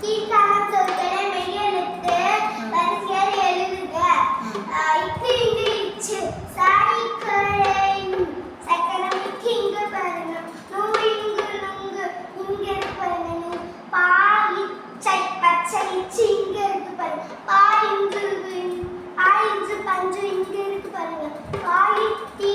கீழ்காண சொற்களை மெய்யெழுத்து வரிசையில் எழுதுக. இக்கு இங்கு இச்சு சாரி கரைன் சக்கரம் இக்கு இங்கு பாருங்க. நுங்கு இங்கு நுங்கு இங்க இருக்கு பாருங்க. பா இச்சை பச்சை இச்சு இங்க இருக்கு பாருங்க. பா இங்கு பஞ்சு இங்க இருக்கு பாருங்க. பாய் தீ